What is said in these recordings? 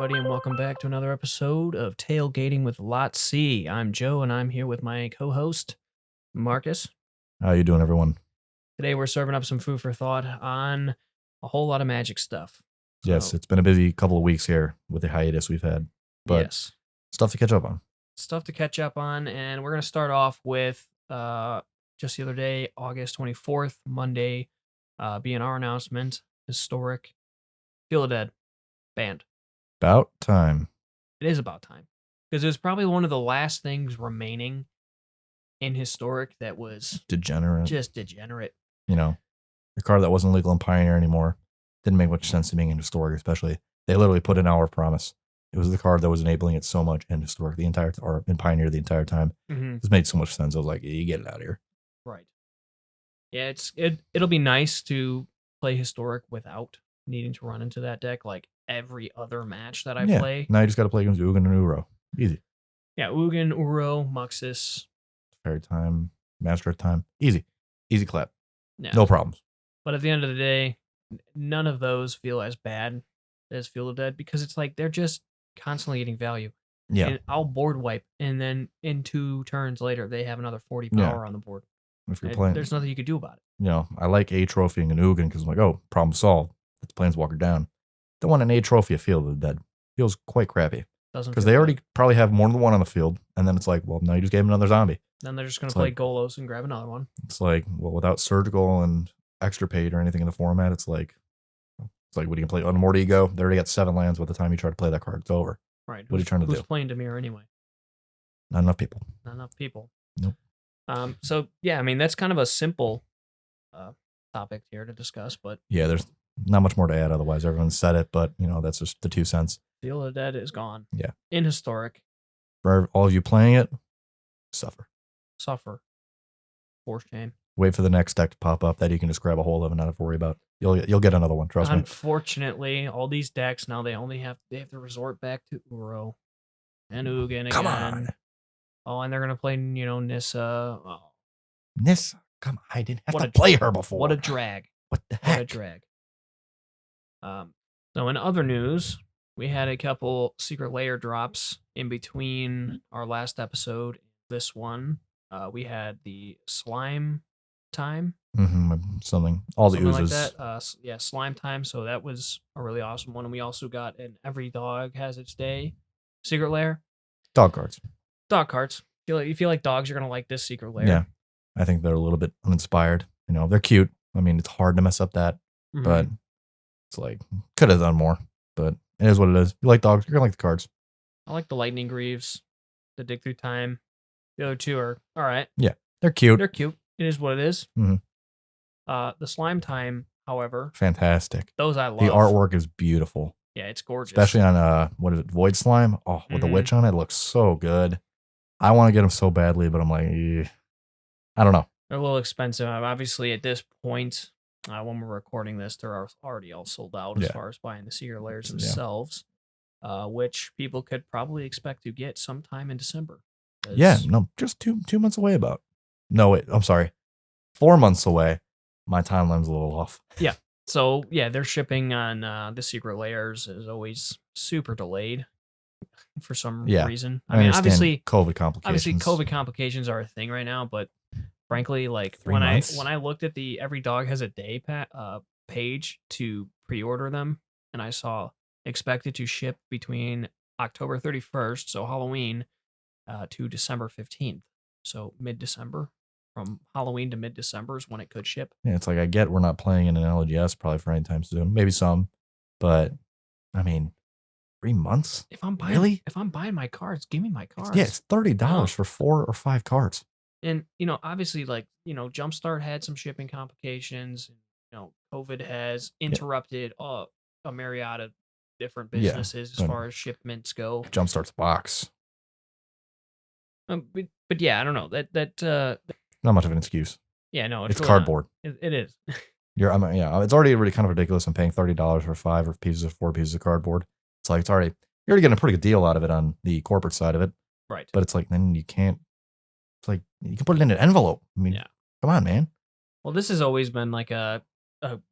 everybody, and welcome back to another episode of Tailgating with Lot C. I'm Joe, and I'm here with my co-host, Marcus. How you doing, everyone? Today, we're serving up some food for thought on a whole lot of Magic stuff. Yes, it's been a busy couple of weeks here with the hiatus we've had, but yes, stuff to catch up on. stuff to catch up on, and we're going to start off with just the other day, August 24th, Monday, BNR announcement, historic, Feel the Dead, banned. About time. It is about time. Because it was probably one of the last things remaining in historic that was Degenerate. just degenerate. You know, a card that wasn't legal in Pioneer anymore. Didn't make much sense to me in historic, especially. They literally put an hour of promise. It was the card that was enabling it so much in historic the entire or in Pioneer the entire time. Mm-hmm. This made so much sense. I was like, you get it out of here. Right. Yeah, it'll be nice to play historic without needing to run into that deck like every other match that I play. Now you just got to play against Ugin and Uro. Easy. Yeah, Ugin, Uro, Muxus. Fairy time, Master of Time. Easy. Easy clap. Yeah. No problems. But at the end of the day, none of those feel as bad as Feel the Dead because it's like they're just constantly getting value. Yeah. And I'll board wipe, and then in 2 turns later, they have another 40 power on the board. If you're playing, there's nothing you could do about it. You know, I like A trophying an Ugin because I'm like, oh, problem solved. Let's Planeswalker down. Don't want an A trophy of Field of the Dead. Feels quite crappy. Because they already probably have more than one on the field, and then it's like, well, now you just gave them another zombie. Then they're just going to play Golos and grab another one. It's like, well, without surgical and extirpate or anything in the format, it's like, what are you going to play? Unmoored Ego? They already got 7 lands by the time you try to play that card. It's over. Right. What are you trying to do? Who's playing Dimir anyway? Not enough people. Not enough people. Nope. So, yeah, I mean, that's kind of a simple topic here to discuss, but... Yeah, there's not much more to add otherwise. Everyone said it, but, you know, that's just the 2 cents. Feel the Dead is gone. Yeah. In historic. For all of you playing it, suffer. For shame. Wait for the next deck to pop up that you can just grab a hold of and not have to worry about. You'll get another one, trust me. Unfortunately, all these decks now they have to resort back to Uro and Ugin again. Come on. Oh, and they're gonna play, Nissa. Oh. Nissa, come on. I didn't have to play her before. What a drag. What the heck? What a drag. So in other news, we had a couple secret layer drops in between our last episode and this one. We had the slime time. Something. All the something oozes. Like that. Slime time. So that was a really awesome one. And we also got an Every Dog Has Its Day secret layer. Dog cards. You feel like dogs are going to like this secret layer. Yeah. I think they're a little bit uninspired. You know, they're cute. I mean, it's hard to mess up that. Mm-hmm. But it's like, could have done more. But it is what it is. You like dogs, you're going to like the cards. I like the Lightning Greaves, the Dig Through Time. The other 2 are all right. Yeah, they're cute. It is what it is. Mm-hmm. The Slime Time, however. Fantastic. Those I love. The artwork is beautiful. Yeah, it's gorgeous. Especially on, what is it, Void Slime? Oh, with the witch on it looks so good. I want to get them so badly, but I'm like, I don't know. They're a little expensive. Obviously, at this point, when we're recording this, they're already all sold out as far as buying the secret layers themselves, which people could probably expect to get sometime in December. Yeah, no, just two months away about. No, wait, I'm sorry. 4 months away. My timeline's a little off. Yeah. So, yeah, their shipping on the secret layers is always super delayed for some reason. I mean, obviously, COVID complications are a thing right now, but frankly, like when I looked at the Every Dog Has a Day page to pre-order them, and I saw expected to ship between October 31st, so Halloween, to December 15th. So mid-December. From Halloween to mid-December is when it could ship. Yeah, it's like I get we're not playing in an LGS probably for any time soon. Maybe some. But, I mean, 3 months? If I'm buying my cards, give me my cards. Yeah, it's $30 for 4 or 5 cards. And, obviously, like, Jumpstart had some shipping complications. COVID has interrupted a myriad of different businesses as far as shipments go. Jumpstart's a box. But yeah, I don't know. That not much of an excuse. Yeah, no, it's really cardboard. It is. It's already really kind of ridiculous. I'm paying $30 for 4 pieces of cardboard. It's like you're already getting a pretty good deal out of it on the corporate side of it. Right. But it's like then you can't. It's like you can put it in an envelope. I mean, come on, man. Well, this has always been like a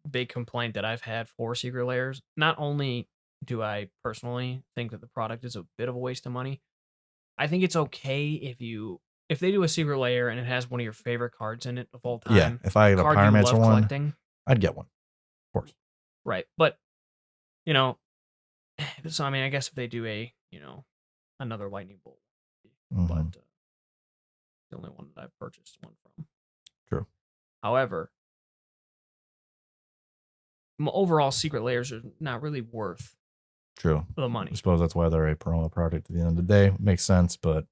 big complaint that I've had for secret layers. Not only do I personally think that the product is a bit of a waste of money. I think it's okay if they do a secret layer and it has one of your favorite cards in it of all Yeah, time, if I a had a card you Pyromancer love one, collecting, I'd get one, of course. right? But you know, so I mean, I guess if they do another lightning bolt, but Hmm. the only one that I've purchased one from. True. However, overall, secret layers are not really worth True. the I money. suppose that's why they're a promo product at the end of the day. Makes sense, but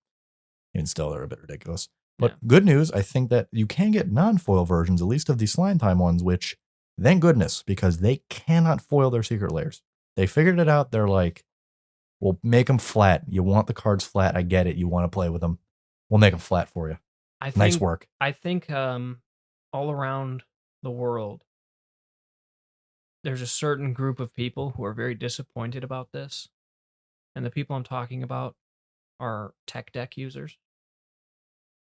even still, they're a bit ridiculous. But Yeah. good news, I think that you can get non-foil versions, at least of the slime time ones, which, thank goodness, because they cannot foil their secret layers. They figured it out. They're like, we'll make them flat. You want the cards flat. I get it. You want to play with them. We'll make them flat for you. Nice work. I think all around the world, there's a certain group of people who are very disappointed about this. And the people I'm talking about are tech deck users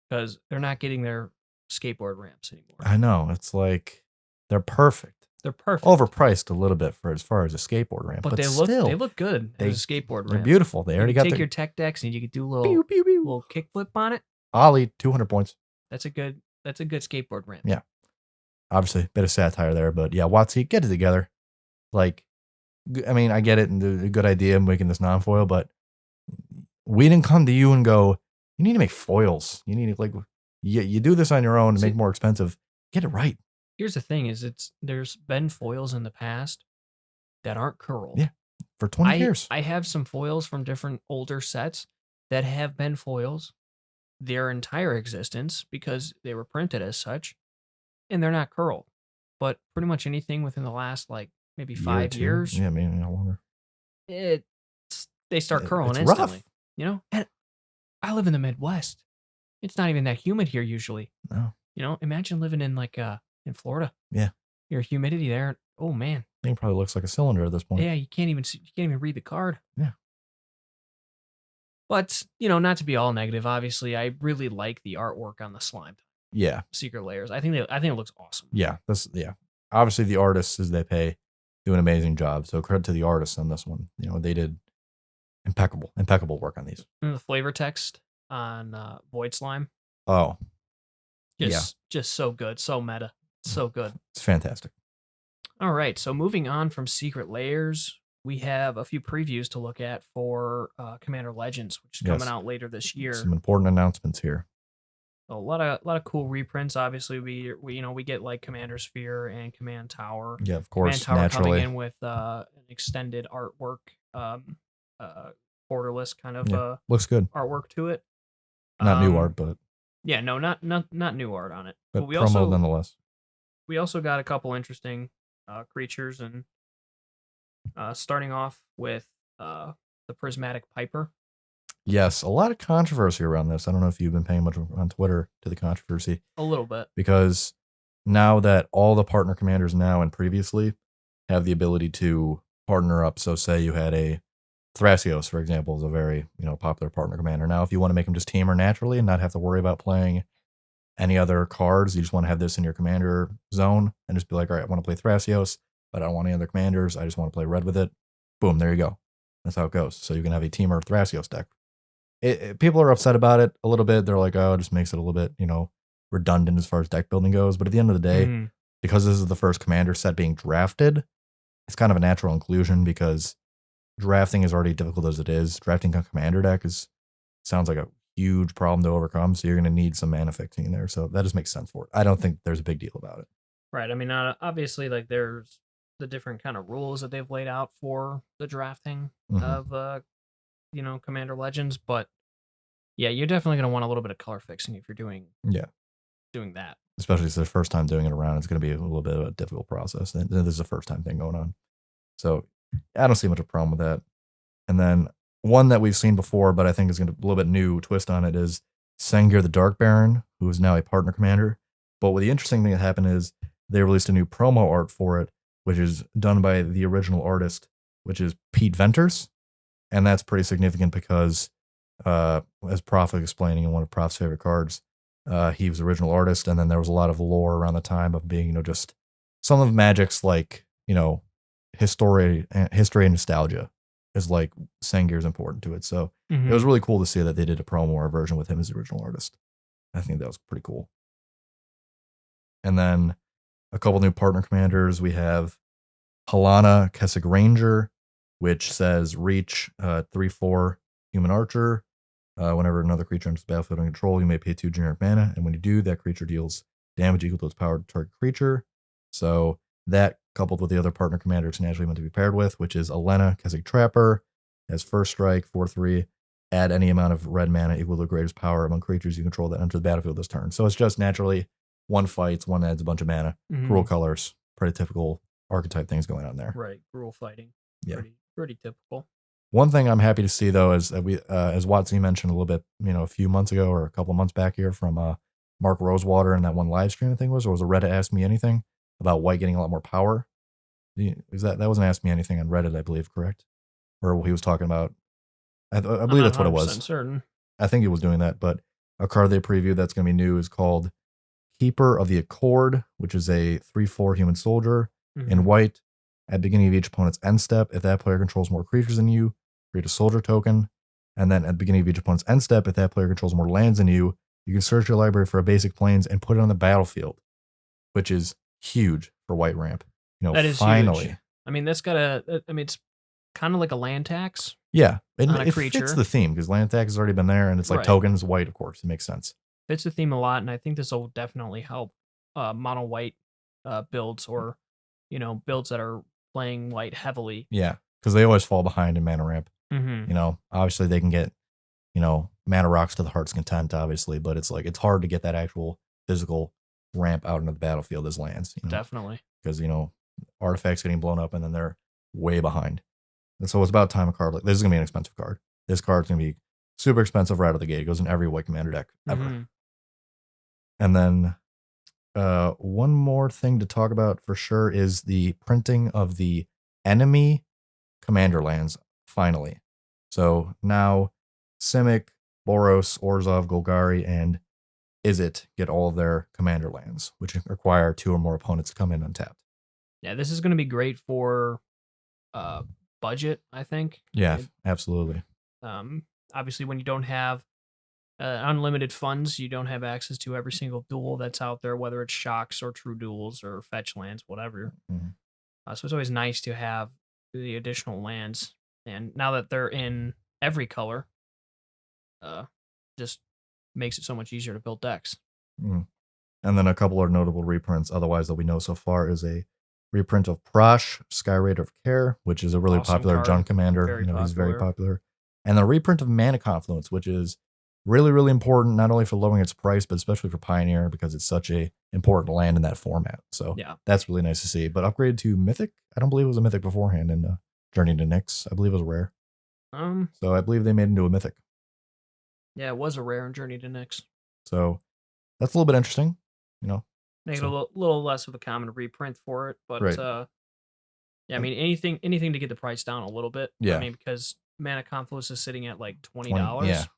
because they're not getting their skateboard ramps anymore. I know. It's like they're perfect. They're perfect. Overpriced a little bit for as far as a skateboard ramp, but they still, look good as a skateboard they're ramp. beautiful. They already got take your tech decks and you can do a little pew, pew, pew. little kickflip on it. Ollie, 200 points. That's a good skateboard ramp. Yeah. Obviously, bit of satire there, but yeah, Watsy, get it together. Like, I mean, I get it and a good idea of making this non-foil, but we didn't come to you and go, you need to make foils. You need to, like, you do this on your own and make it more expensive. Get it right. Here's the thing is there's been foils in the past that aren't curled. Yeah. For 20 years. I have some foils from different older sets that have been foils their entire existence because they were printed as such and they're not curled. But pretty much anything within the last like maybe 5 years, Yeah, maybe no longer. they start curling It's instantly. rough. You know? And I live in the Midwest. It's not even that humid here usually. No. You know, imagine living in like in Florida. Yeah. Your humidity there. Oh man. Thing probably looks like a cylinder at this point. Yeah, you can't even read the card. Yeah. But, you know, not to be all negative, obviously, I really like the artwork on the slime. Yeah. Secret layers. I think it looks awesome. Yeah. Obviously the artists as they pay do an amazing job. So credit to the artists on this one. You know, they did impeccable work on these. And the flavor text on Void Slime. Oh. Just so good, so meta. So good. It's fantastic. All right, so moving on from Secret Layers, we have a few previews to look at for Commander Legends, which is coming out later this year. Some important announcements here. A lot of cool reprints. Obviously, we get like Commander Sphere and Command Tower. Yeah, of course. Command Tower naturally coming in with an extended artwork, borderless kind of looks good. artwork to it. Not new art, but yeah, no, not new art on it. But we promo nonetheless. We also got a couple interesting creatures, and starting off with the Prismatic Piper. Yes, a lot of controversy around this. I don't know if you've been paying much on Twitter to the controversy. A little bit. Because now that all the partner commanders now and previously have the ability to partner up. So say you had a Thrasios, for example, is a very, popular partner commander. Now, if you want to make him just tamer naturally and not have to worry about playing any other cards, you just want to have this in your commander zone and just be like, all right, I want to play Thrasios, but I don't want any other commanders. I just want to play red with it. Boom, there you go. That's how it goes. So you can have a Teamer Thrasios deck. People are upset about it a little bit. They're like, oh, it just makes it a little bit, redundant as far as deck building goes. But at the end of the day, because this is the first commander set being drafted, it's kind of a natural inclusion because drafting is already difficult as it is. Drafting a commander deck sounds like a huge problem to overcome. So you're going to need some mana fixing in there. So that just makes sense for it. I don't think there's a big deal about it. Right. I mean, obviously, like there's the different kind of rules that they've laid out for the drafting of, Commander Legends. But yeah, you're definitely going to want a little bit of color fixing if you're doing that. Especially if it's the first time doing it around, it's going to be a little bit of a difficult process. And this is a first time thing going on. So I don't see much of a problem with that. And then one that we've seen before, but I think is going to be a little bit new twist on it is Sengir the Dark Baron, who is now a partner commander. But what the interesting thing that happened is they released a new promo art for it, which is done by the original artist, which is Pete Venters. And that's pretty significant because, as Prof was explaining in one of Prof's favorite cards, he was the original artist. And then there was a lot of lore around the time of being, just some of Magic's like, history and nostalgia is like Sengir is important to it. So it was Mhm. really cool to see that they did a promo or a version with him as the original artist. I think that was pretty cool. And then a couple new partner commanders. We have Halana Kessig Ranger, which says reach 3/4 human archer. Whenever another creature enters the battlefield under control, you may pay 2 generic mana, and when you do, that creature deals damage equal to its powered target creature. So that, coupled with the other partner commander it's naturally meant to be paired with, which is Elena Kessig Trapper, has first strike, 4/3. Add any amount of red mana equal to the greatest power among creatures you control that enter the battlefield this turn. So it's just naturally one fights, one adds a bunch of mana, cruel Mhm. colors, pretty typical archetype things going on there. Right. Gruel fighting. Yeah. Pretty typical. One thing I'm happy to see though is that as Watsy mentioned a little bit, a few months ago or a couple months back here from Mark Rosewater and that one live stream I think was, or was a Reddit Ask Me Anything about white getting a lot more power. Is that wasn't Ask Me Anything on Reddit, I believe, correct? Or he was talking about, I I'm believe not that's what it 100% was. certain. I think he was doing that, but a card they previewed that's going to be new is called Keeper of the Accord, which is a 3/4 human soldier in Mhm. white. At the beginning of each opponent's end step, if that player controls more creatures than you, create a soldier token. And then at the beginning of each opponent's end step, if that player controls more lands than you can search your library for a basic plains and put it on the battlefield, which is huge for white ramp. That is huge. Finally. I mean, that's got a I mean, it's kind of like a land tax Yeah, on a it fits creature. the theme because land tax has already been there, and it's like Right. tokens white, of course. It makes sense. Fits the theme a lot, and I think this will definitely help mono white builds, or builds that are playing white heavily. Yeah, because they always fall behind in mana ramp. Mhm. Obviously they can get mana rocks to the heart's content, obviously, but it's like it's hard to get that actual physical ramp out into the battlefield as lands, Definitely. because artifacts getting blown up and then they're way behind. And so it's about time a card like this is gonna be an expensive card. This card's gonna be super expensive right out of the gate. It goes in every white commander deck ever. Mhm. And then one more thing to talk about for sure is the printing of the enemy commander lands finally. So now Simic, Boros, Orzhov, Golgari, and Izzet get all of their commander lands, which require 2 or more opponents to come in untapped. Yeah, this is going to be great for uh budget, I think. Yeah, absolutely. Um Obviously when you don't have unlimited funds, you don't have access to every single duel that's out there, whether it's shocks or true duels or fetch lands, whatever. Mhm. So it's always nice to have the additional lands, and now that they're in every color, uh, just makes it so much easier to build decks. Mhm. And then a couple of notable reprints, otherwise that we know so far, is a reprint of Prosh, Skyraider of Care, which is a really Awesome popular card, Junk commander. very He's very popular. popular. And the reprint of Mana Confluence, which is really, really important, not only for lowering its price, but especially for Pioneer because it's such a important land in that format. So Yeah. that's really nice to see. But upgraded to Mythic, I don't believe it was a Mythic beforehand in Journey to Nyx. I believe it was rare. Um. So I believe they made it into a Mythic. Yeah, it was a rare in Journey to Nyx. So that's a little bit interesting, you know. Make it a So little less of a common reprint for it, but right. yeah, I mean anything to get the price down a little bit. I Yeah. mean, because Mana Confluence is sitting at like $20. Yeah. $20.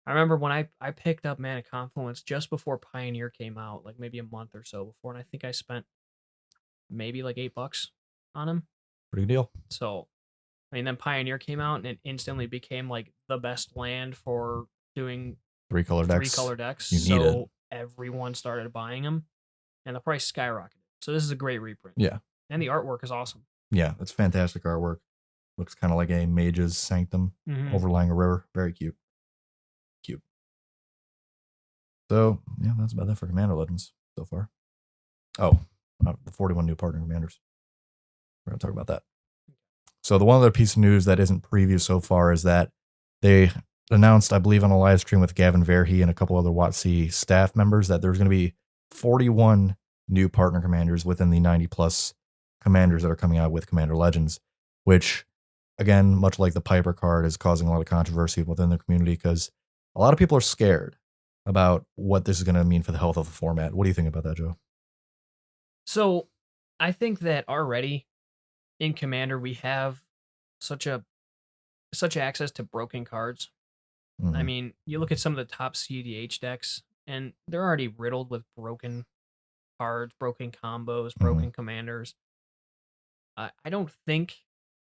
I remember when I picked up Mana Confluence just before Pioneer came out, like maybe a month or so before, and I think I spent maybe like $8 on him. Pretty good deal. So I mean, then Pioneer came out and it instantly became like the best land for doing 3-color three decks. color decks. You need it. So everyone started buying them, and the price skyrocketed. So this is a great reprint, Yeah. and the artwork is awesome. Yeah. It's fantastic artwork. Looks kind of like a mage's sanctum Mm-hmm. overlying a river. Very cute. Cute. So, yeah, that's about that for Commander Legends so far. Oh, the 41 new partner commanders. We're going to talk about that. So, the one other piece of news that isn't preview so far is that they announced, I believe, on a live stream with Gavin Verhey and a couple other WotC staff members that there's going to be 41 new partner commanders within the 90 plus commanders that are coming out with Commander Legends, which, again, much like the Piper card, is causing a lot of controversy within the community because a lot of people are scared about what this is going to mean for the health of the format. What do you think about that, Joe? So I think that already in Commander we have such a such access to broken cards. I Mm-hmm. mean, you look at some of the top CDH decks, and they're already riddled with broken cards, broken combos, Mm-hmm. broken commanders. I don't think,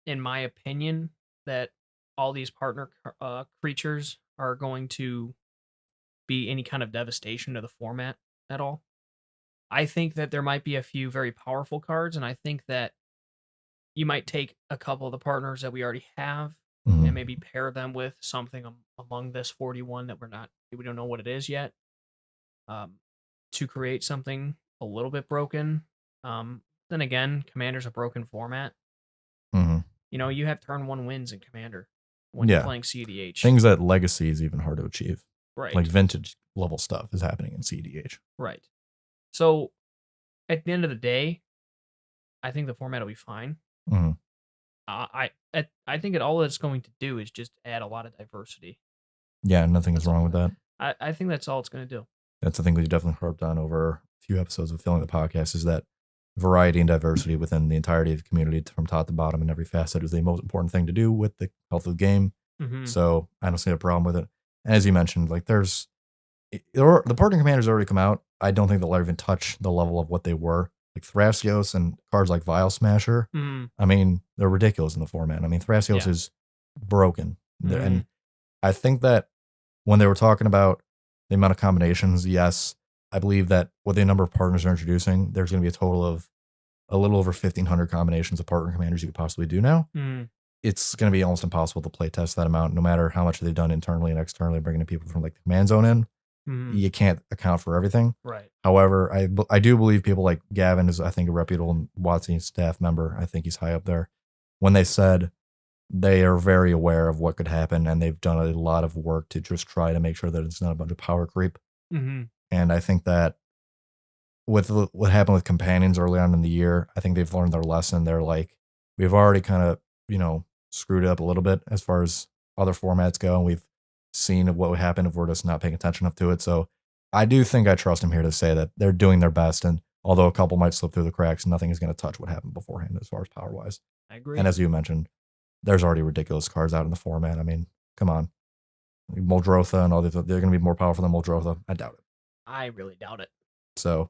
in my opinion, that all these partner creatures are going to be any kind of devastation to the format at all. I think that there might be a few very powerful cards, and I think that you might take a couple of the partners that we already have and Mhm. maybe pair them with something among this 41 that we don't know what it is yet, um, to create something a little bit broken. Then again, Commander's a broken format. Mhm. You know, you have turn one wins in Commander when you're Yeah. playing CDH. Things that Legacy is even hard to achieve. Like Right, vintage level stuff is happening in CDH. right. So at the end of the day, I think the format will be fine. Mhm. I think all it's going to do is just add a lot of diversity. Yeah, nothing is That's wrong all. with that. I think that's all it's going to do. That's the thing we definitely harped on over a few episodes of filling the podcast is that variety and diversity within the entirety of the community from top to bottom and every facet is the most important thing to do with the health of the game. Hmm. So I don't see a problem with it. And as you mentioned, like the partner commanders already come out. I don't think they'll ever even touch the level of what they were. Like Thrasios and cards like Vile Smasher. Hmm. I mean, they're ridiculous in the format. I mean, Thrasios Yeah. is broken. Hmm. And I think that when they were talking about the amount of combinations, yes, I believe that with the number of partners they're introducing, there's going to be a total of a little over 1,500 combinations of partner commanders you could possibly do now. Hmm. It's going to be almost impossible to play test that amount, no matter how much they've done internally and externally, bringing in people from like the command zone in. Hmm. You can't account for everything. Right. However, I do believe people like Gavin is, I think, a reputable WotC staff member. I think he's high up there. When they said they are very aware of what could happen, and they've done a lot of work to just try to make sure that it's not a bunch of power creep. Hmm. And I think that with what happened with companions early on in the year, I think they've learned their lesson. They're like, we've already kind of, screwed it up a little bit as far as other formats go. And we've seen what would happen if we're just not paying attention enough to it. So I do think I trust him here to say that they're doing their best. And although a couple might slip through the cracks, nothing is going to touch what happened beforehand as far as power wise. I And agree. as you mentioned, there's already ridiculous cards out in the format. I mean, come on. Muldrotha and all these, they're going to be more powerful than Muldrotha. I doubt it. I really doubt it. So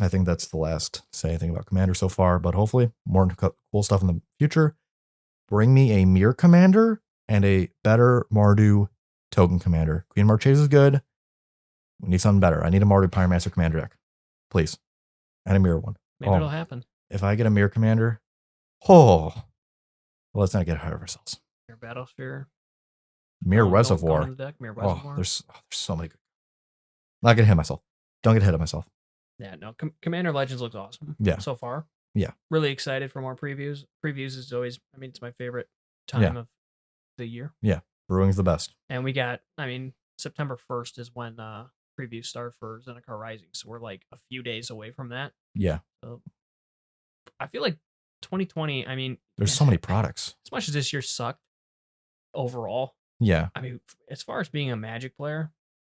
I think that's the last to say anything about Commander so far, but hopefully more cool stuff in the future. Bring me a Mirror Commander and a better Mardu Token Commander. Queen Marchese is good. We need something better. I need a Mardu Pyromancer Commander deck. Please. And a Mirror one. Maybe it'll happen. If I get a Mirror Commander, well, let's not get ahead of ourselves. Your Battlesphere. Mirror Going Reservoir. in the deck. Mirror Reservoir. There's so many good. Not gonna hit myself. Don't get ahead of myself. Yeah, no. Commander Legends looks awesome. Yeah. So far. Yeah. Really excited for more previews. Previews is always, it's my favorite time Yeah. of the year. Yeah. Brewing's the best. And we got, September 1st is when previews start for Zendikar Rising. So we're like a few days away from that. Yeah. So I feel like 2020, There's so many products. as much as this year sucked overall, Yeah. as far as being a Magic player,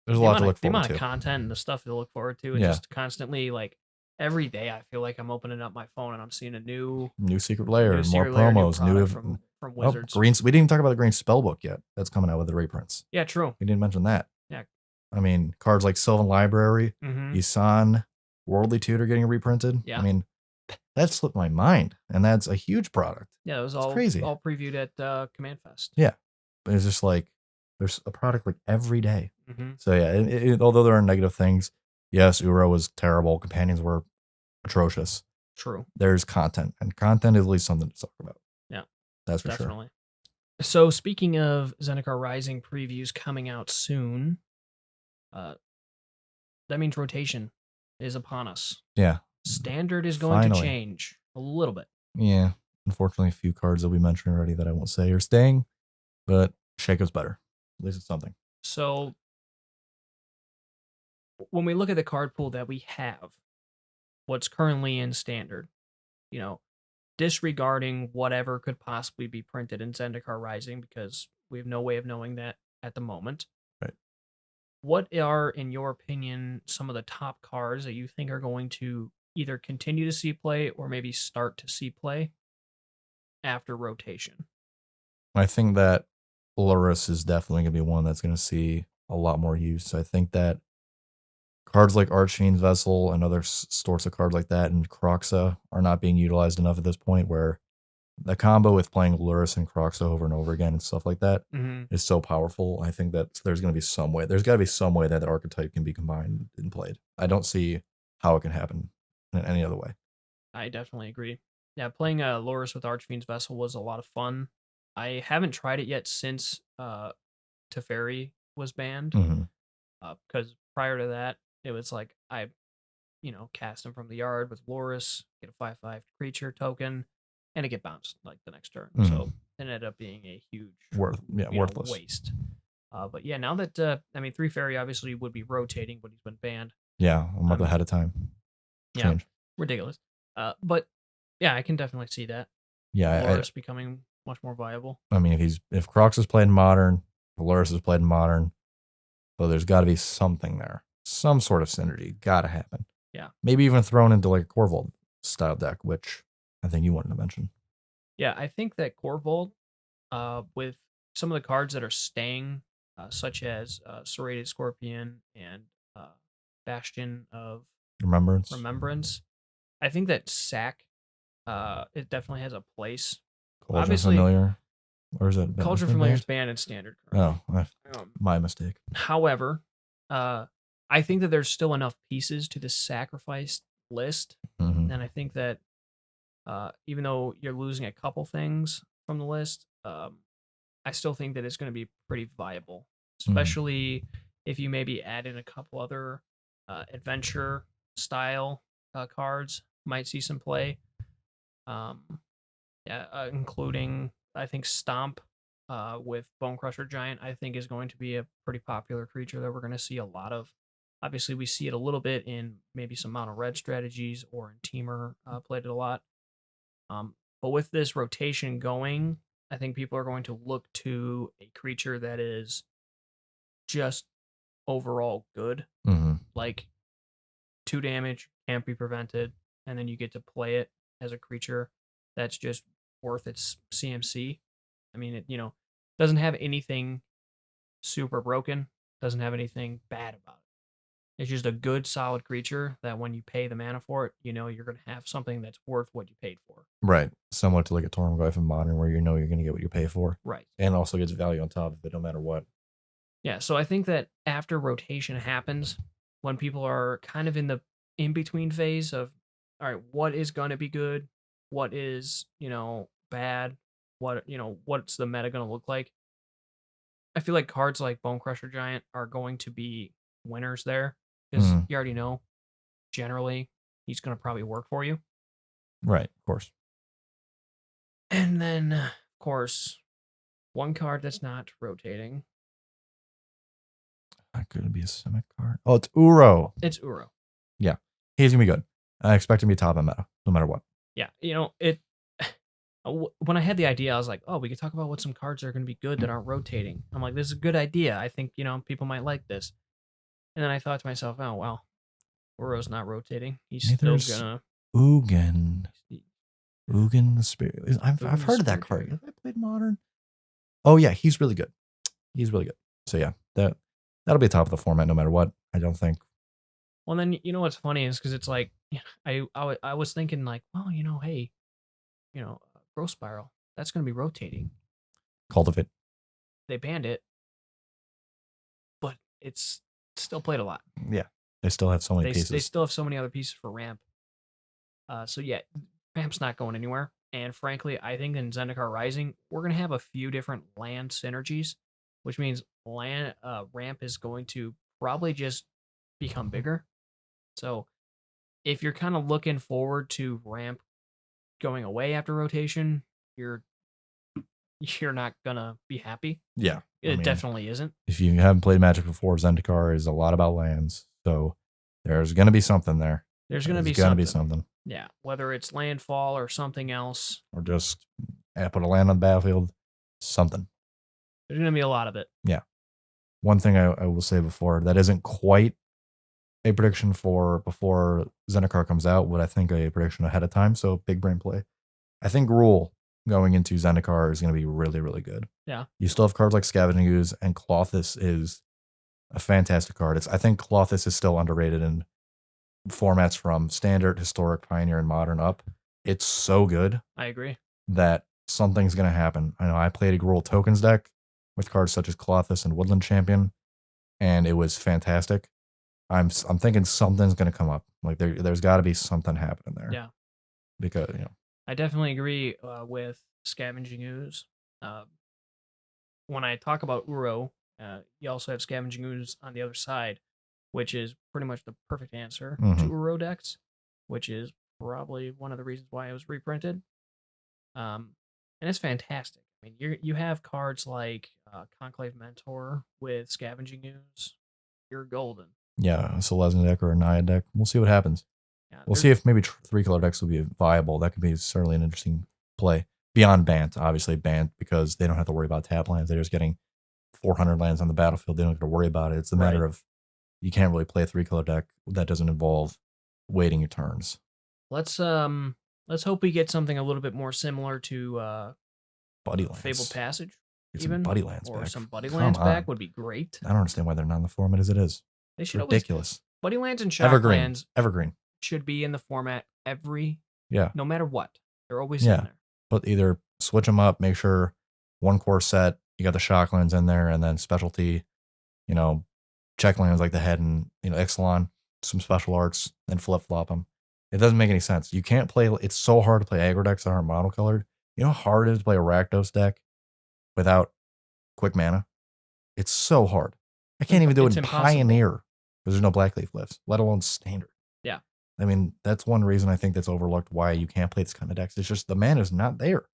There's a lot to look the forward amount to. of content and the stuff to look forward to, and Yeah. just constantly like every day, I feel like I'm opening up my phone and I'm seeing a new secret layer, more secret layer, promos, new from oh, Wizards. green. We didn't even talk about the green spellbook yet. That's coming out with the reprints. Yeah, true. We didn't mention that. Yeah. I mean, cards like Sylvan Library, Mm-hmm. Isan, Worldly Tutor getting reprinted. Yeah. I mean, that slipped my mind, and that's a huge product. Yeah, it was It's all crazy. all previewed at Command Fest. Yeah, but it's just like there's a product like every day. Mm-hmm. So yeah, although there are negative things, yes, Uro was terrible. Companions were atrocious. True. There's content, and content is at least something to talk about. Yeah, that's for definitely. sure. So speaking of Zendikar Rising previews coming out soon, that means rotation is upon us. Yeah, Standard is going to change a little bit. Yeah, unfortunately, a few cards that we mentioned already that I won't say are staying, but Shaco's better. At least it's something. So when we look at the card pool that we have, what's currently in Standard, disregarding whatever could possibly be printed in Zendikar Rising, because we have no way of knowing that at the moment. Right. What are, in your opinion, some of the top cards that you think are going to either continue to see play or maybe start to see play after rotation? I think that Luris is definitely going to be one that's going to see a lot more use. I think that cards like Archfiend's Vessel and other sorts of cards like that and Croxa are not being utilized enough at this point, where the combo with playing Lurrus and Croxa over and over again and stuff like that is so powerful. I think that there's going to be some way. There's got to be some way that the archetype can be combined and played. I don't see how it can happen in any other way. I definitely agree. Yeah, playing Lurrus with Archfiend's Vessel was a lot of fun. I haven't tried it yet since Teferi was banned. Because prior to that, it was like I, cast him from the yard with Lurrus, get a 5/5 creature token, and it get bounced like the next turn. So it ended up being a huge worthless waste. But yeah, now that 3 Fairy obviously would be rotating, but he's been banned. Yeah, a month ahead of time. Yeah, ridiculous. But yeah, I can definitely see that. Yeah, Lurrus becoming much more viable. I mean, if Crocs is played in Modern, Lurrus is played in Modern, so there's got to be something there, some sort of synergy, got to happen. Yeah, maybe even thrown into like a Corvold style deck, which I think you wanted to mention. Yeah, I think that Corvold, with some of the cards that are staying, such as Serrated Scorpion and Bastion of Remembrance, I think that Sack, it definitely has a place. Cauldron Obviously, Familiar, or is it Cauldron Familiar is banned in Standard currently. Oh, my mistake. However, I think that there's still enough pieces to the sacrificed list, and I think that even though you're losing a couple things from the list, I still think that it's going to be pretty viable, especially if you maybe add in a couple other adventure style cards. Might see some play. Including I think Stomp with Bone Crusher Giant. I think is going to be a pretty popular creature that we're going to see a lot of. Obviously, we see it a little bit in maybe some mono red strategies or in Teamer played it a lot. But with this rotation going, I think people are going to look to a creature that is just overall good. Like 2 damage, can't be prevented, and then you get to play it as a creature that's just worth its CMC. I mean, it doesn't have anything super broken, doesn't have anything bad about it. It's just a good, solid creature that when you pay the mana for it, you're going to have something that's worth what you paid for. Right. Somewhat to like a Tormgoyf in Modern, where you're going to get what you pay for. Right. And also gets value on top of it, no matter what. Yeah, so I think that after rotation happens, when people are kind of in the in-between phase of, all right, what is going to be good? What is, bad? What's the meta going to look like? I feel like cards like Bone Crusher Giant are going to be winners there because you already know generally he's going to probably work for you. Right, of course. And then, of course, one card that's not rotating. That could be a Simic card. Oh, it's Uro. It's Uro. Yeah, he's going to be good. I expect him to be top of meta, no matter what. Yeah, when I had the idea, I was like, oh, we could talk about what some cards are going to be good that aren't rotating. I'm like, this is a good idea. I think, people might like this. And then I thought to myself, oh, well, Uro's not rotating. He's still going to... Ugin. Ugin the Spirit. I've heard of that card. Have I played Modern? Oh, yeah, he's really good. He's really good. So, yeah, that'll be top of the format no matter what, I don't think. Well, then, what's funny is because it's like, I was thinking like, well, hey, Growth Spiral, that's going to be rotating. Cultivate. They banned it, but it's still played a lot. Yeah, they still have so many pieces. They still have so many other pieces for Ramp. So yeah, Ramp's not going anywhere. And frankly, I think in Zendikar Rising, we're going to have a few different land synergies, which means Ramp is going to probably just become bigger. So if you're kind of looking forward to Ramp going away after rotation, you're not gonna be happy. Yeah, it definitely isn't. If you haven't played Magic before, Zendikar is a lot about lands, so there's gonna be something there. There's gonna be something. Yeah, whether it's landfall or something else, or just put a land on the battlefield, something. There's gonna be a lot of it. Yeah. One thing I will say before that isn't quite a prediction for before Zendikar comes out, what I think a prediction ahead of time. So big brain play. I think Rule going into Zendikar is going to be really, really good. Yeah. You still have cards like Scavenging Ooze, and Clothis is A fantastic card. I think Colossus is still underrated in formats from standard, historic, pioneer, and modern up. It's so good. I agree that something's going to happen. I know I played a Gruul Tokens deck with cards such as Colossus and Woodland Champion, and it was fantastic. I'm thinking something's going to come up. Like there's got to be something happening there. Yeah. Because, I definitely agree with Scavenging Ooze. When I talk about Uro, you also have Scavenging Ooze on the other side, which is pretty much the perfect answer to Uro decks, which is probably one of the reasons why it was reprinted. And it's fantastic. I mean, you have cards like Conclave Mentor with Scavenging Ooze. You're golden. Yeah, it's a Lesson deck or a Naya deck. We'll see what happens. Yeah, we'll see if maybe 3-color decks will be viable. That could be certainly an interesting play. Beyond Bant, obviously Bant, because they don't have to worry about tap lands. They're just getting 400 lands on the battlefield. They don't have to worry about it. It's a matter of you can't really play a 3-color deck that doesn't involve waiting your turns. Let's hope we get something a little bit more similar to Buddy Lands. Fabled Passage. Some Buddy Lands or back. Some Buddy Lands back would be great. I don't understand why they're not in the format as it is. They should ridiculous. Buddy Lands and Shocklands Evergreen should be in the format no matter what. They're always in there. But either switch them up, make sure one core set, you got the Shocklands in there, and then specialty, check lands like the head and Ixalan, some special arts, and flip-flop them. It doesn't make any sense. You can't play, it's so hard to play aggro decks that aren't monocolored. You know how hard it is to play a Rakdos deck without quick mana? It's so hard. I can't even do it in Pioneer because there's no Blackleaf lifts, let alone Standard. Yeah. I mean, that's one reason I think that's overlooked why you can't play this kind of decks. It's just the mana is not there.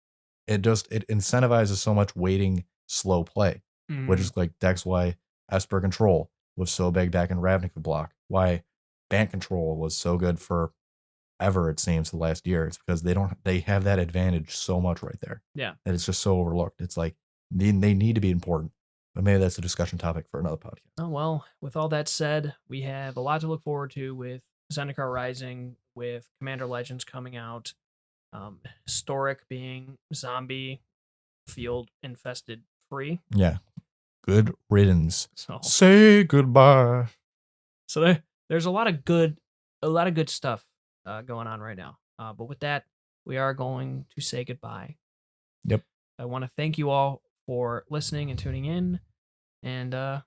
It incentivizes so much waiting, slow play, which is like decks why Esper Control was so big back in Ravnica block. Why Bant Control was so good for ever, it seems, the last year. It's because they have that advantage so much right there. Yeah. That it's just so overlooked. It's like they need to be important. But maybe that's a discussion topic for another podcast. Oh, well, with all that said, we have a lot to look forward to with Zendikar Rising, with Commander Legends coming out, Historic being zombie field infested free. Yeah. Good riddance. So, say goodbye. So there's a lot of good stuff going on right now. But with that, we are going to say goodbye. Yep. I want to thank you all for listening and tuning in. And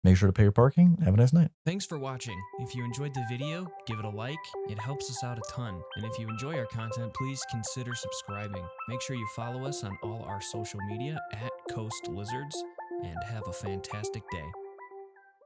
make sure to pay your parking. Have a nice night. Thanks for watching. If you enjoyed the video, give it a like. It helps us out a ton. And if you enjoy our content, please consider subscribing. Make sure you follow us on all our social media @Coast Lizards, and have a fantastic day.